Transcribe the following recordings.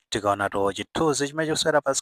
tikaona chithunzi chimene chikusera pansi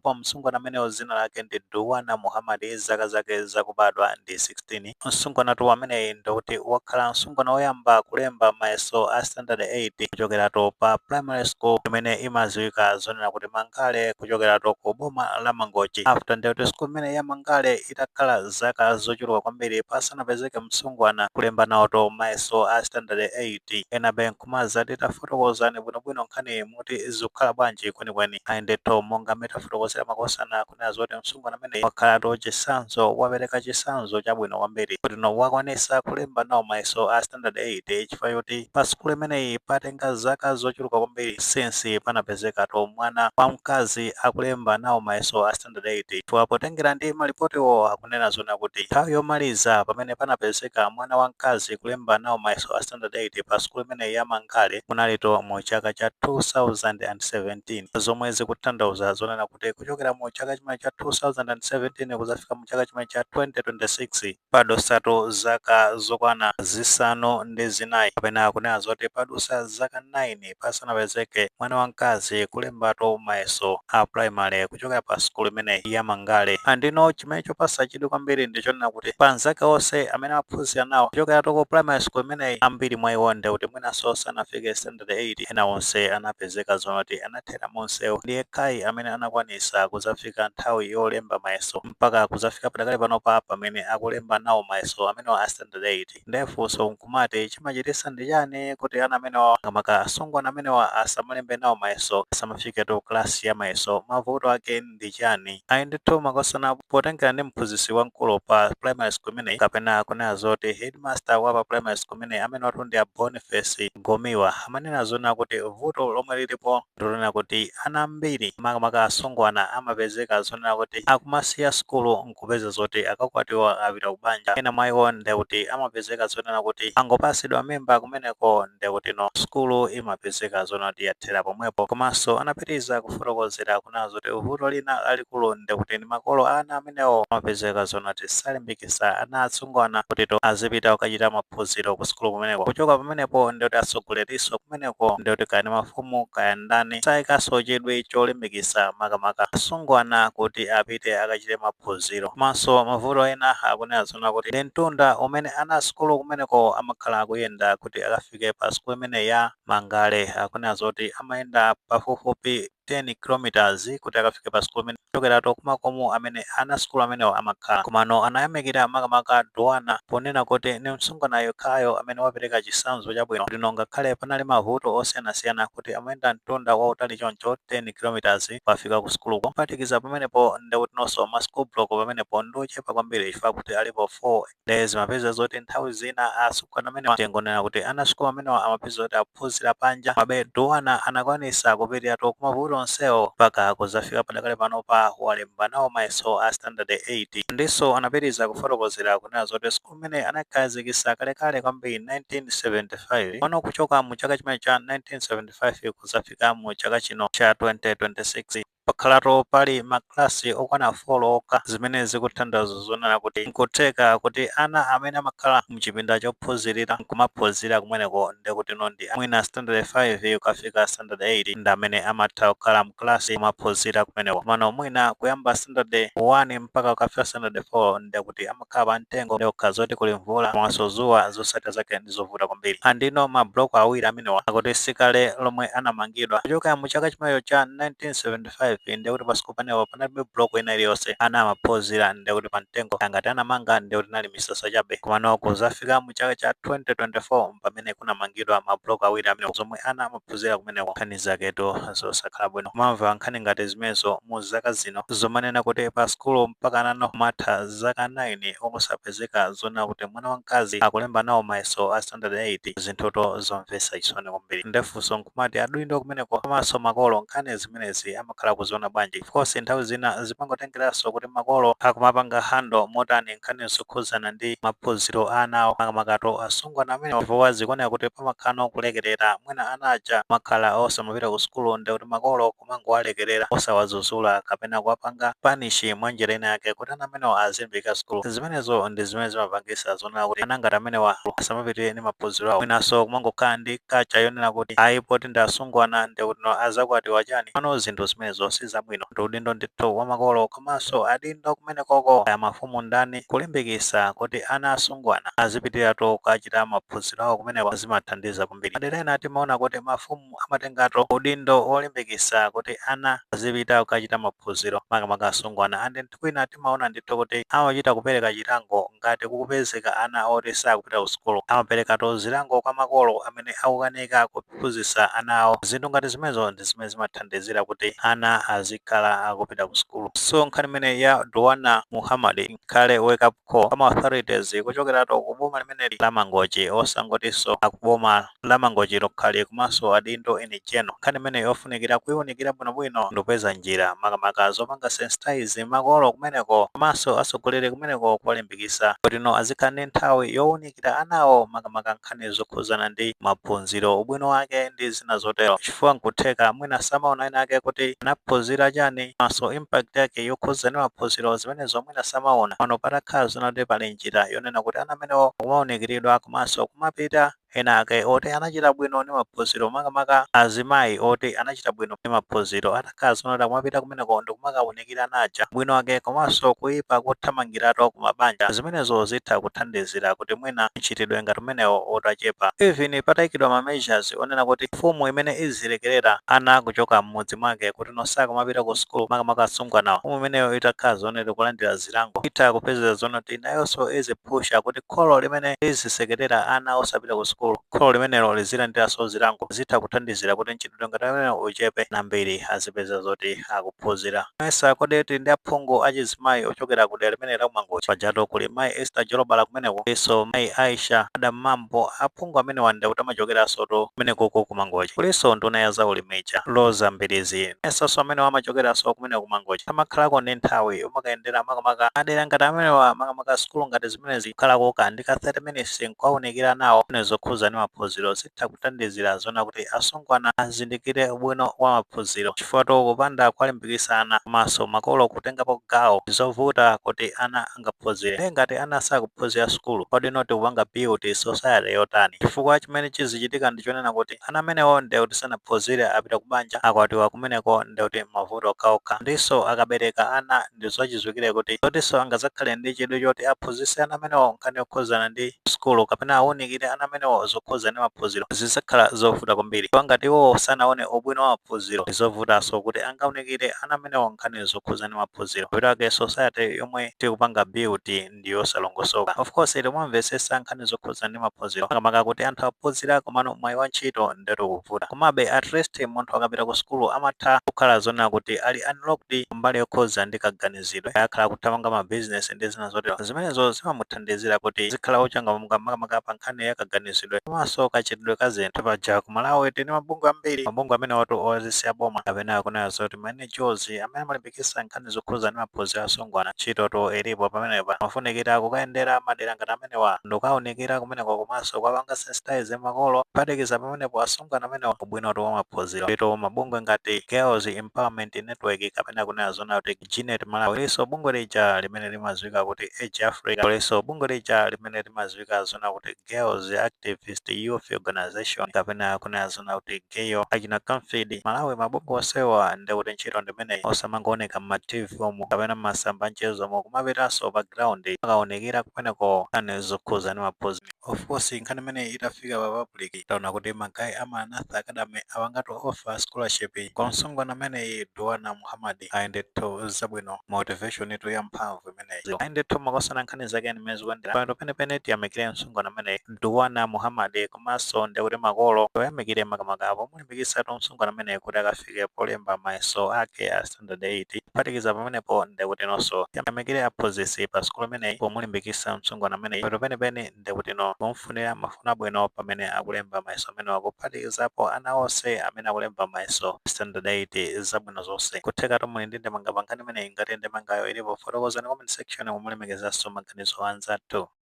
pa msungwana amenewo zina lake ndi Duwana Muhammad, zaka zake zakubadwa ndi 16. Msungwana ameneyi ndikuti wakhala msungwana woyamba kulemba mayeso a standard 8 kuchokeratu pa primary school imene imadziwika zonena kuti Mangale kuchokeratu ku boma la Mangochi. After ndikuti school imene ya Mangale itakhala zaka zochuluka kwambiri pasanapezeke msungwana kulemba nawoto mayeso a standard 8. Enabe nkumaza titafotokozani bwinobwino nkhani muti zikukhala bwanji kwenikweni. Ayindeto monga metafotokozera makosana kunena zoti msungwana amene wakhalatu chisanzo, wapereka chisanzo chabwino kwambiri kuti wakwanisa kulemba nawo mayeso a standard 8 chifukwa choti pa skulu imeneyi patenga zaka zochuluka kwambiri since panapezekatu mwana wamkazi akulemba nawo mayeso a standard 8. Chifukwa potengera ndi malipotiwo akunena zona kuti nthawi yomaliza pamene panapezeka mwana wamkazi kulemba nawo mayeso a standard 8 pa skulu imeneyi ya Mangale kunalito mu chaka cha 2017, zomwe zikutanthauza zonena kuti kuchokera mu chaka chimene cha 2017 kuzafika mu chaka chimene cha 2026 padosatu zaka zokwana zisanu ndi zinayi, kapena kunena zoti padusa zaka 9 pasanapezeke mwana wamkazi kulembatu mayeso a primary kuchokera pa skulu imeneyi ya Mangale. Andino chimene chopasa chidwi kwambiri ndichonena kuti pa nzaka onse amene aphunzira nawo kuchokeratu ku primary school imeneyi ambiri mwa iwo ndikuti mwinaso sanafike standard 8, ena onse anapezeka zonoti anathera monsewu. Ndi yekhayi amene anakwanisa kuzafika nthawi yolemba mayeso mpaka kuzafika padakali panopa pamene akulemba nawo mayeso amenewa a standard 8. Ndefunso nkumati chimachitisa ndi chani kuti ana amenewa ngamaka asungwana amenewa asamalembe nawo mayeso, asamafiketu klasi ya mayeso, mavuto ake ndi chani? Ayi ndithu makosana potengera ndi mphunzitsi wamkulu pa primary school imeneyi kapena kunena zoti headmaster wa pa primary school imeneyi amene watu ndi a Boniface Gomiwa amanena zona kuti vuto lomwe lilipo ndilonena kuti ana ambiri makamaka asungwana amapezeka zonena kuti akumasiya skulu nkupeza zoti akakwatiwa apita kubanja. Ena mwa iwo ndikuti amapezeka zonena kuti angopasidwa mimba kumeneko ndikuti no skulu imapezeka zonati yathera pomwepo. Komanso anapitiriza kufotokozera kunena zoti vuto lina lalikulu ndikuti ndi makolo ana amenewo amapezeka zonati salimbikisa ana asungwana kuti azipita kukachita maphunziro ku skulu kumeneko. Kuchoka pamenepo ndikuti asogoleriso kumeneko ndikuti kaya ndi mafumu kaya ndani sayikaso chidwi cholimbikisa makamaka asungwana kuti apite akachite maphunziro. Komanso mavuto ena akunena zona kuti ndi mtunda umene ana skulu kumeneko amakhala akuyenda kuti akafike pa skulu imene ya Mangale. Akunena zoti amayenda pafupifupi 10 kilometers kuti akafike pa skulu imene kuchokeratu kumakomo amene ana skulu amenewo amakhala. Komano anayamikira makamaka Duwana ponena kuti ni msungwana yekhayo amene wapereka chisanzo chabwino kuti ngakhale panali mavuto osiyanasiyana kuti amayenda mtunda wautali choncho 10 kilometers pafika ku skulu. Kupatikiza pamenepo ndikuti nonso ma school block pamenepo ndochepa kwambiri chifukwa kuti alipo 4 days. Mapeza zoti nthawi zina asungwana amenewa tingonena kuti ana skulu amenewa amapeza zoti aphunzira panja, mabe Duwana anakwanisa kupitiratu kumavuto onsewo mpaka kuzafika padakali panopa walemba nawo mayeso a standard 8. Ndiso anapitiriza kufotokozera kunena zoti skulu imene anakhazikisa kalekale kwambiri 1975 pano kuchoka mu chaka chimene cha 1975 kuzafika mu chaka chino cha 2026 pakhalatu pali maklasi okwana 4 okha, zimene zikutanthauza zonena kuti nkutheka kuti ana amene amakhala mchipinda chophunzirira nkumaphunzira kumeneko ndikuti ndi mwina standard 5 ukafika standard 8 ndi amene amatha kukhala mklasi kumaphunzira kumeneko. Mano mwina kuyamba standard 1 mpaka ukafika standard 4 ndikuti amakhala pa mtengo ndikukha zoti kuli mvula komanso zuwa zotsatira zake ndizovuta kwambiri. Andino mabloko awiri amenewa akuti sikale lomwe anamangidwa kuchoka mu chaka chimenecho cha 1975 ndikuti pa skulu panepo panalibe bloko ina iliyonse ana amaphunzira ndikuti pa mtengo angati anamanga ndikuti nali misasa chabe. Komano kuzafika mu chaka cha 2024 pamene kunamangidwa mabloko awiri amenewa zomwe ana amaphunzira kumeneko. Nkhani zaketo zosakhala bwino kumamva nkhani ngati zimenezo mu zaka zino zomanena kuti pa skulu mpaka nano matha zaka 9 okusapezeka zonena kuti mwana wamkazi akulemba nawo mayeso a standard 8, zinthuto zomvetsa chisoni kwambiri. Ndefunso nkumati aduyi ndo kumeneko komanso makolo nkhani zimenezi amakhala akuziona bwanji. Of course nthawi zina zimangotengeranso kuti makolo akumapanga hando motani nkhani zokhuzana ndi maphunziro anawo makamakato asungwana amene chifukwa zikuoneka kuti pamakhala kulekerera mwina ana aja makhala osamapita ku sukulu ndi kuti makolo kumangowalekerera osawazuzula kapena kuwapanga panishi mwa njira ina yake kuti ana amenewa azimbika sukulu. Zimenezo ndi zimene zimapangisa zonena kuti ana ngati amenewa asamapitire ndi maphunziro awo mwinanso kumangokhala ndi kacha yonena kuti ayi poti ndi asungwana ndi kuti azakwatiwa chani. Pano zinthu zimenezo sizabwino ndi udindo ndithu wa makolo komanso adindo kumenekoko aya mafumu ndani kulimbikisa kuti ana asungwana azipitiratu kukachita maphunziro awo kumeneko zimathandiza kwambiri. Madera ena timaona kuti mafumu amatengatu udindo olimbikisa kuti ana azipita kukachita maphunziro makamaka asungwana andi nthwina timaona ndithu kuti amachita kupereka chilango ngati kukupezeka ana oti sakupita ku sukulu amaperekatu zilango kwa makolo amene akukanika kuphunzitsa ana awo. Zinthu ngati zimenezo ndi zimene zimathandizira kuti ana azikhala akupita ku sukulu. So nkhani imene ya Duwana Muhammad ikhale wake up call kama authorities kuchokeratu ku boma limeneli la Mangochi osangotinso akuboma la Mangochi lokhali komanso adindo eni cheno. Nkhani imene yofunikira kuiwunikira bwinobwino ndopeza njira makamaka zopanga sensitize makolo kumeneko komanso asogolere kumeneko kuwalimbikisa kuti azikhala ndi nthawi yowunikira anawo makamaka nkhani zokhuzana ndi maphunziro ubwino wake ndi zina zotero. Chifukwa nkutheka mwina samaona ena ake kuti anaphunzira chani maso impact yake yokhuzana ndi maphunziro zimenezo mwina samaona pano patakhala zonati pali njira yonena kuti ana amenewo kumawunikiridwa komanso kumapita ena ake oti anachita bwino ndi maphunziro makamaka azimayi oti anachita bwino ndi maphunziro atakhala zonati kumapita kumeneko ndi kumakawunikira naja bwino wake komanso kuipa kuthamangiratu kumabanja. Zimenezo zitha kuthandizira kuti mwina mchitidwe ngati umenewo otachepa. Even patayikidwa ma measures onena kuti mfumu imene izilekerera ana kuchoka m'mudzi mwake kuti sakumapita ku sukulu makamaka asungwanawo mfumu imeneyo itakhala zonati kulandira zilango itha kupezera zonati nayonso iziphusha kuti kholo limene lizisekerera ana osapita ku sukulu kholo limenelo lizilandiranso zilango zitha kuthandizira kuti mchitidwe ngati umenewo uchepe nambiri azipeza zoti akuphunzira. Mesa kodeti ndi aphungu achizimayi ochokera ku dera limene la Mangochi pajatu kuli mayi Esther Jolobala kumeneko iso mayi Aisha Adam Mambo aphungu amene wanda kuti amachokeranso to kumeneko ku Mangochi kulinso nduna ya zaulimecha Loza Mbirizi esaso amene amachokeranso kumeneko ku Mangochi amakhalako ndi nthawi umakayendera makamaka adera ngati amenewa makamaka sukulu ngati zimenezi kukhalako kandika 30 minutes nkuwawunikira nawo zokhuza ndi maphunziro zitha kuthandizira zona kuti asungwana azindikire ubwino wa maphunziro chifukwa kupanda kuwalimbikisana komanso makolo kutengapo gawo zovuta kuti ana angaphunzire ngati ana sakuphunzira sukulu kodi noti kupanga build society yotani. Chifukwa chimene chizichitika ndichonena kuti ana amenewo ndi kuti sanaphunzire apita kubanja akwatiwa kumeneko ndi kuti mavuto okhaokha ndiso akabereka ana ndi zochizwikire kuti zotinso angazakhale ndi chidwi choti aphunzitse ana amenewo nkhani yokhuzana ndi sukulu kapena awunikire ana amenewo zokhuza ndi maphunziro zizakhala zovuta kwambiri. Ngati iwo sanaone ubwino wa maphunziro ndi zovutanso kuti angawunikire ana amenewo nkhani zokhuza ndi maphunziro kuti society yomwe tikupanga build ndi yosalongosoka. Of course timamvetsetsa nkhani zokhuza ndi maphunziro makamaka kuti anthu aphunzira komano mwayi wa ntchito ndi kuvuta komabe at least munthu akapita ku sukulu amatha kukhala zonena kuti ali unlocked mbali yokhuza ndi kaganizidwe akhala kuthamanga ma business ndi zina zotero zimenezo zimamuthandizira kuti zikhala ochangamuka makamaka pa nkhani ya kaganizidwe komanso kachitidwe ka zinthu paja ku Malawi tini mabungwe ambiri mabungwe amene watu ozisiya boma kapena akunayo zoti managers amene amalimbikitsa nkhani zokhuza ndi maphunziro asungwana ntchito to ilipo pamenepa mafunikira kukayendera madera ngati amenewa ndikawunikira kumeneko komanso kwapanga sensitize makolo kuphatikiza pamenepo asungwana amenewa ubwino wa maphunziro ito mabungwe ngati Girls Empowerment Network kapena kunayo zona kuti Ginet Malawi liso bungwe lija limene limadziwika kuti Age Africa liso bungwe lija limene limadziwika zona kuti Girls Activist Youth Organization kapena kunayo zona kuti Geyo achina Confed Malawi mabungwe osewa ndi kuti ntchito ndimene osamangooneka ma TV omu kapena masamba mchezo omu kumapitanso background akawunikira kumeneko nkhani zokhuza ndi maphunziro. Of course nkhani imene itafika pa public taona kuti magayi ama Anath Academy awangatu offer scholarship kwa msungwana amene Duwana Muhammad ayendethu zabwino motivation itu ya mphamvu imeneyo ayendethu makosana nkhani zake nimezi kwendera pano penepene tiyamikire msungwana amene Duwana Muhammad komanso ndi kuti makolo toyamikire makamaka apo mulimbikitsa msungwana amene kuti akafike polemba mayeso ake a standard 8 kuphatikiza pamenepo ndi kuti nonso tiyamikire aphunzitsi pa sukulu imeneyi pomulimbikitsa msungwana amene pano penepene ndi kuti no kumfunira mafuno abwino pamene akulemba mayeso amenewa kuphatikizapo ana onse amene akulemba mayeso standard 8 zabwino zonse. Kuthekatu muli ndi ndemanga pa nkhani imeneyi ngati ndemangayo ilipo fotokozani comment section, mumulemekezanso maganizo anzathu.